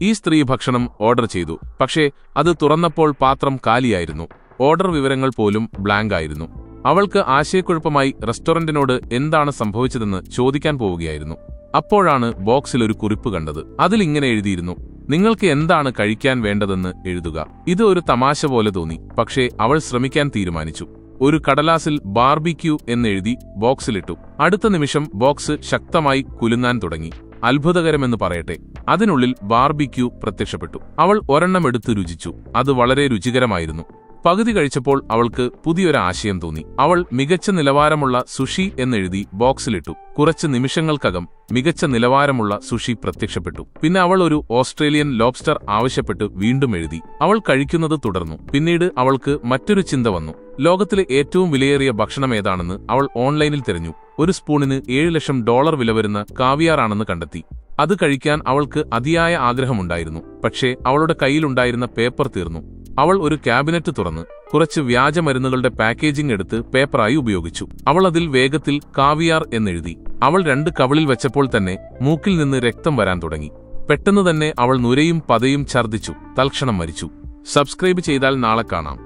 ഈ സ്ത്രീ ഭക്ഷണം ഓർഡർ ചെയ്തു. പക്ഷേ അത് തുറന്നപ്പോൾ പാത്രം കാലിയായിരുന്നു. ഓർഡർ വിവരങ്ങൾ പോലും ബ്ലാങ്ക് ആയിരുന്നു. അവൾക്ക് ആശയക്കുഴപ്പമായി റെസ്റ്റോറന്റിനോട് എന്താണ് സംഭവിച്ചതെന്ന് ചോദിക്കാൻ പോവുകയായിരുന്നു. അപ്പോഴാണ് ബോക്സിൽ ഒരു കുറിപ്പ് കണ്ടത്. അതിലിങ്ങനെ എഴുതിയിരുന്നു: നിങ്ങൾക്ക് എന്താണ് കഴിക്കാൻ വേണ്ടതെന്ന് എഴുതുക. ഇത് ഒരു തമാശ പോലെ തോന്നി, പക്ഷേ അവൾ ശ്രമിക്കാൻ തീരുമാനിച്ചു. ഒരു കടലാസിൽ ബാർബിക്യൂ എന്നെഴുതി ബോക്സിലിട്ടു. അടുത്ത നിമിഷം ബോക്സ് ശക്തമായി കുലുങ്ങാൻ തുടങ്ങി. അത്ഭുതകരമെന്ന് പറയട്ടെ, അതിനുള്ളിൽ ബാർബിക്യൂ പ്രത്യക്ഷപ്പെട്ടു. അവൾ ഒരെണ്ണം എടുത്ത് രുചിച്ചു. അത് വളരെ രുചികരമായിരുന്നു. പകുതി കഴിച്ചപ്പോൾ അവൾക്ക് പുതിയൊരു ആശയം തോന്നി. അവൾ മികച്ച നിലവാരമുള്ള സുഷി എന്നെഴുതി ബോക്സിലിട്ടു. കുറച്ച് നിമിഷങ്ങൾക്കകം മികച്ച നിലവാരമുള്ള സുഷി പ്രത്യക്ഷപ്പെട്ടു. പിന്നെ അവൾ ഒരു ഓസ്ട്രേലിയൻ ലോബ്സ്റ്റർ ആവശ്യപ്പെട്ട് വീണ്ടും എഴുതി. അവൾ കഴിക്കുന്നത് തുടർന്നു. പിന്നീട് അവൾക്ക് മറ്റൊരു ചിന്ത വന്നു. ലോകത്തിലെ ഏറ്റവും വിലയേറിയ ഭക്ഷണം ഏതാണെന്ന് അവൾ ഓൺലൈനിൽ തിരഞ്ഞു. ഒരു സ്പൂണിന് $7 ലക്ഷം വില വരുന്ന കാവിയാറാണെന്ന് കണ്ടെത്തി. അത് കഴിക്കാൻ അവൾക്ക് അതിയായ ആഗ്രഹമുണ്ടായിരുന്നു. പക്ഷേ അവളുടെ കയ്യിലുണ്ടായിരുന്ന പേപ്പർ തീർന്നു. അവൾ ഒരു ക്യാബിനറ്റ് തുറന്ന് കുറച്ച് വ്യാജമരുന്നുകളുടെ പാക്കേജിംഗ് എടുത്ത് പേപ്പറായി ഉപയോഗിച്ചു. അവൾ അതിൽ വേഗത്തിൽ കാവിയാർ എന്നെഴുതി. അവൾ 2 കവിളിൽ വെച്ചപ്പോൾ തന്നെ മൂക്കിൽ നിന്ന് രക്തം വരാൻ തുടങ്ങി. പെട്ടെന്ന് തന്നെ അവൾ നുരയും പതയും ഛർദ്ദിച്ചു. തൽക്ഷണം മരിച്ചു. സബ്സ്ക്രൈബ് ചെയ്താൽ നാളെ കാണാം.